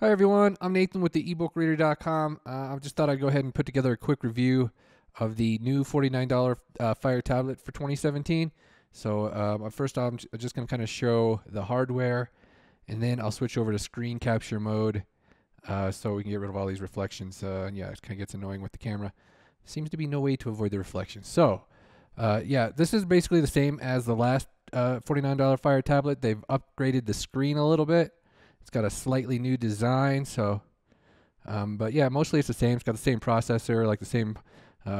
Hi everyone, I'm Nathan with the ebookreader.com. I just thought I'd go ahead and put together a quick review of the new $49 Fire tablet for 2017. So first off, I'm just going to kind of show the hardware, and then I'll switch over to screen capture mode so we can get rid of all these reflections. And yeah, it kind of gets annoying with the camera. Seems to be no way to avoid the reflections. So yeah, this is basically the same as the last $49 Fire tablet. They've upgraded the screen a little bit. It's got a slightly new design, so but yeah, mostly it's the same. It's got the same processor, like the same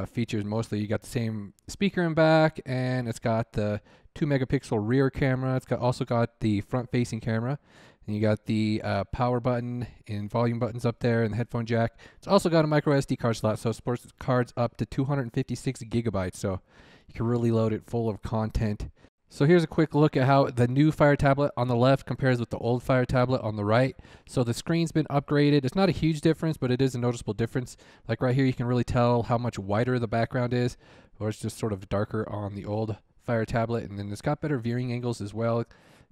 features. Mostly, you got the same speaker in back, and it's got the 2 megapixel rear camera. It's also got the front-facing camera, and you got the power button and volume buttons up there, and the headphone jack. It's also got a micro SD card slot, so it supports cards up to 256 gigabytes. So you can really load it full of content. So here's a quick look at how the new Fire tablet on the left compares with the old Fire tablet on the right. So the screen's been upgraded. It's not a huge difference, but it is a noticeable difference. Like right here, you can really tell how much whiter the background is, or it's just sort of darker on the old Fire tablet. And then it's got better viewing angles as well.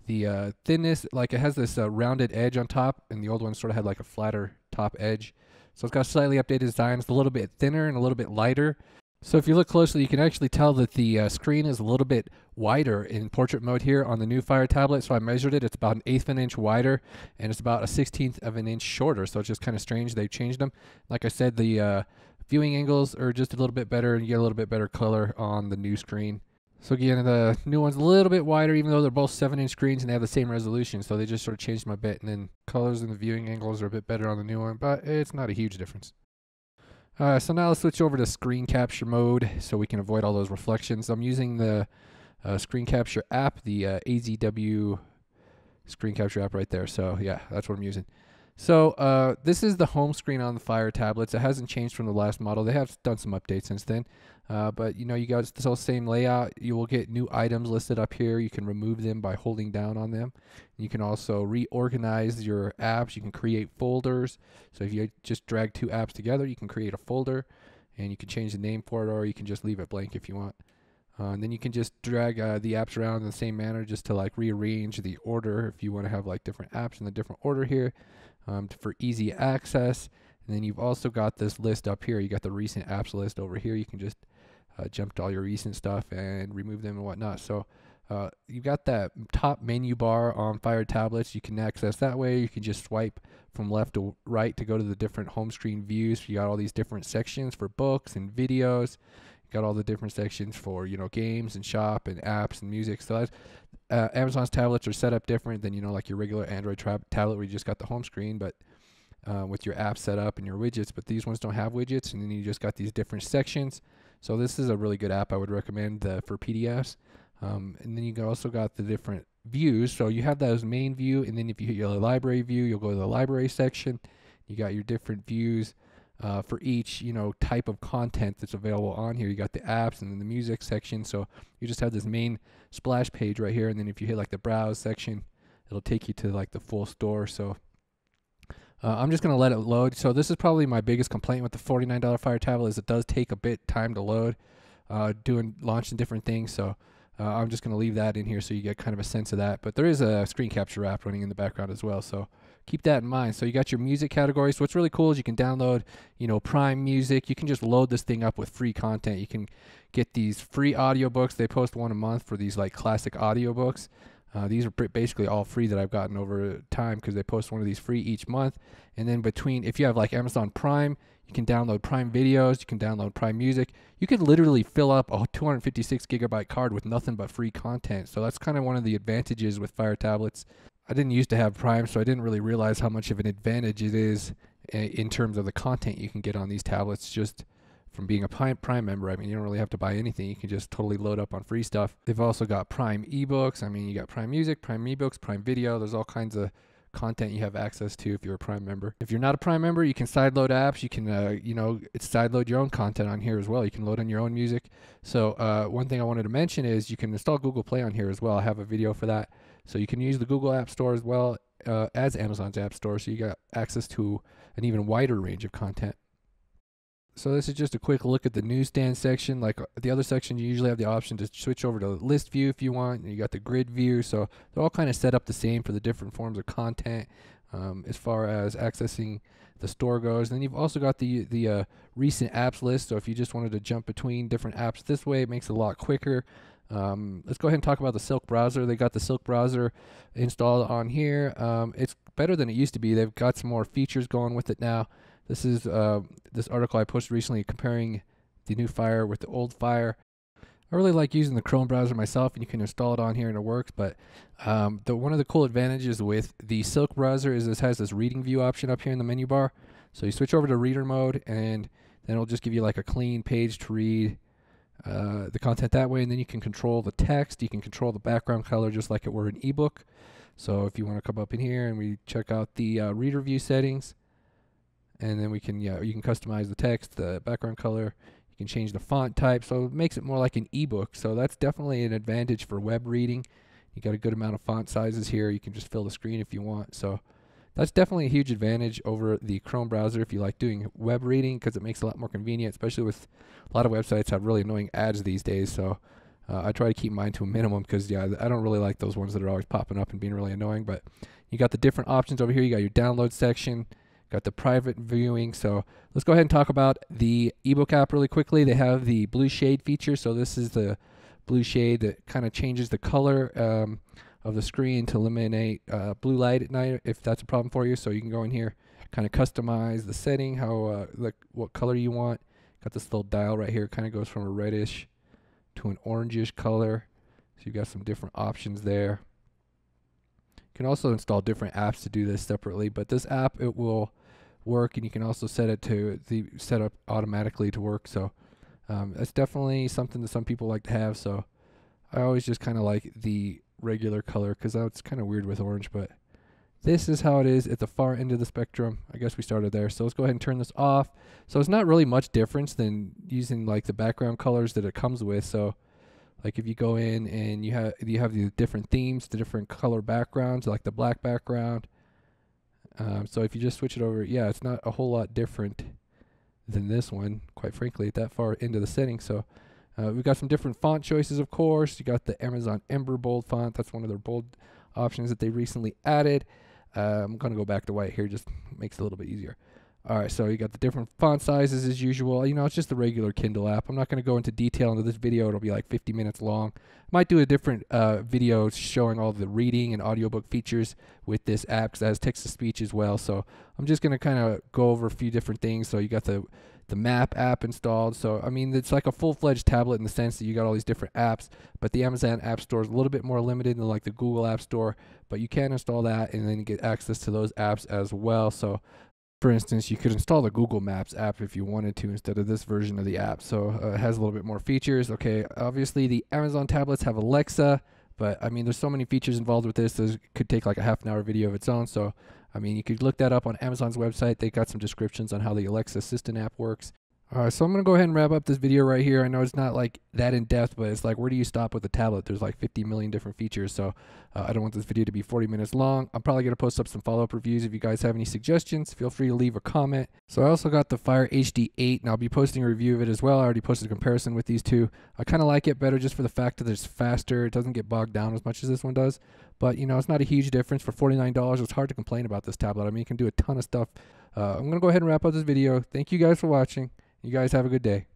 The thinness, like it has this rounded edge on top, and the old one sort of had like a flatter top edge. So it's got slightly updated design. It's a little bit thinner and a little bit lighter. So if you look closely, you can actually tell that the screen is a little bit wider in portrait mode here on the new Fire tablet. So I measured it. It's about an eighth of an inch wider, and it's about a 16th of an inch shorter. So it's just kind of strange. They've changed them. Like I said, the viewing angles are just a little bit better, and you get a little bit better color on the new screen. So again, the new one's a little bit wider, even though they're both 7-inch screens and they have the same resolution. So they just sort of changed them a bit, and then colors and the viewing angles are a bit better on the new one, but it's not a huge difference. So now let's switch over to screen capture mode so we can avoid all those reflections. I'm using the screen capture app, the AZW screen capture app right there. So yeah, that's what I'm using. So this is the home screen on the Fire tablets. It hasn't changed from the last model. They have done some updates since then. But you know, you got the same layout. You will get new items listed up here. You can remove them by holding down on them. You can also reorganize your apps. You can create folders. So if you just drag two apps together, you can create a folder, and you can change the name for it, or you can just leave it blank if you want. And then you can just drag the apps around in the same manner just to like rearrange the order if you want to have like different apps in a different order here for easy access. And then you've also got this list up here. You got the recent apps list over here. You can just jump to all your recent stuff and remove them and whatnot. So you've got that top menu bar on Fire tablets. You can access that way. You can just swipe from left to right to go to the different home screen views. You got all these different sections for books and videos. Got all the different sections for, you know, games and shop and apps and music. So Amazon's tablets are set up different than, you know, like your regular Android tablet where you just got the home screen, but with your apps set up and your widgets. But these ones don't have widgets, and then you just got these different sections. So this is a really good app. I would recommend for PDFs. And then you also got the different views. So you have those main view, and then if you hit your library view, you'll go to the library section. You got your different views. For each, you know, type of content that's available on here. You got the apps and then the music section. So you just have this main splash page right here, and then if you hit like the browse section, it'll take you to like the full store. So I'm just gonna let it load. So this is probably my biggest complaint with the $49 Fire tablet is it does take a bit time to load, launching different things. So I'm just gonna leave that in here so you get kind of a sense of that. But there is a screen capture app running in the background as well. So keep that in mind. So you got your music category. So what's really cool is you can download, you know, Prime Music. You can just load this thing up with free content. You can get these free audiobooks. They post one a month for these like classic audiobooks. These are basically all free that I've gotten over time because they post one of these free each month. And then if you have like Amazon Prime, you can download Prime Videos. You can download Prime Music. You could literally fill up a 256 gigabyte card with nothing but free content. So that's kind of one of the advantages with Fire tablets. I didn't used to have Prime, so I didn't really realize how much of an advantage it is in terms of the content you can get on these tablets just from being a Prime member. I mean, you don't really have to buy anything. You can just totally load up on free stuff. They've also got Prime eBooks. I mean, you got Prime Music, Prime eBooks, Prime Video. There's all kinds of content you have access to if you're a Prime member. If you're not a Prime member, you can sideload apps. You can, sideload your own content on here as well. You can load in your own music. So one thing I wanted to mention is you can install Google Play on here as well. I have a video for that. So you can use the Google App Store as well as Amazon's App Store. So you got access to an even wider range of content. So this is just a quick look at the newsstand section. Like the other section, you usually have the option to switch over to list view if you want. You got the grid view. So they're all kind of set up the same for the different forms of content. as far as accessing the store goes. And then you've also got the recent apps list. So if you just wanted to jump between different apps this way, it makes it a lot quicker. Let's go ahead and talk about the Silk browser. They got the Silk browser installed on here. It's better than it used to be. They've got some more features going with it now. This is this article I posted recently comparing the new Fire with the old Fire. I really like using the Chrome browser myself, and you can install it on here and it works. But one of the cool advantages with the Silk browser is this has this reading view option up here in the menu bar. So you switch over to reader mode, and then it'll just give you like a clean page to read the content that way. And then you can control the text. You can control the background color just like it were an ebook. So if you want to come up in here and we check out the reader view settings, and then we can, you can customize the text, the background color. You can change the font type, so it makes it more like an ebook. So that's definitely an advantage for web reading. You got a good amount of font sizes here. You can just fill the screen if you want. So that's definitely a huge advantage over the Chrome browser if you like doing web reading, because it makes it a lot more convenient, especially with a lot of websites have really annoying ads these days. So I try to keep mine to a minimum because, I don't really like those ones that are always popping up and being really annoying. But you got the different options over here. You got your download section. Got the private viewing. So let's go ahead and talk about the ebook app really quickly. They have the blue shade feature. So this is the blue shade that kind of changes the color of the screen to eliminate blue light at night if that's a problem for you. So you can go in here, kind of customize the setting, how what color you want. Got this little dial right here. It kind of goes from a reddish to an orangish color. So you've got some different options there. You can also install different apps to do this separately, but this app, it will work, and you can also set it to set up automatically to work. So that's definitely something that some people like to have. So I always just kind of like the regular color because it's kind of weird with orange, but this is how it is at the far end of the spectrum. I guess we started there. So let's go ahead and turn this off. So it's not really much difference than using like the background colors that it comes with. So like if you go in and you have the different themes, the different color backgrounds, like the black background. So if you just switch it over, it's not a whole lot different than this one, quite frankly, at that far into the settings. So we've got some different font choices, of course. You got the Amazon Ember Bold font. That's one of their bold options that they recently added. I'm going to go back to white here, just makes it a little bit easier. All right, so you got the different font sizes as usual. It's just the regular Kindle app. I'm not going to go into detail into this video. It'll be like 50 minutes long. Might do a different video showing all the reading and audiobook features with this app because it has text-to-speech as well. So I'm just going to kind of go over a few different things. So you got the Map app installed. So, it's like a full-fledged tablet in the sense that you got all these different apps, but the Amazon App Store is a little bit more limited than like the Google App Store, but you can install that and then get access to those apps as well. So for instance, you could install the Google Maps app if you wanted to instead of this version of the app. So it has a little bit more features. Okay, obviously the Amazon tablets have Alexa, but there's so many features involved with this. This could take like a half-an-hour video of its own. So you could look that up on Amazon's website. They got some descriptions on how the Alexa Assistant app works. All right, so I'm going to go ahead and wrap up this video right here. I know it's not like that in depth, but it's like, where do you stop with the tablet? There's like 50 million different features, so I don't want this video to be 40 minutes long. I'm probably going to post up some follow-up reviews. If you guys have any suggestions, feel free to leave a comment. So I also got the Fire HD 8, and I'll be posting a review of it as well. I already posted a comparison with these two. I kind of like it better just for the fact that it's faster. It doesn't get bogged down as much as this one does. But, it's not a huge difference. For $49, it's hard to complain about this tablet. You can do a ton of stuff. I'm going to go ahead and wrap up this video. Thank you guys for watching. You guys have a good day.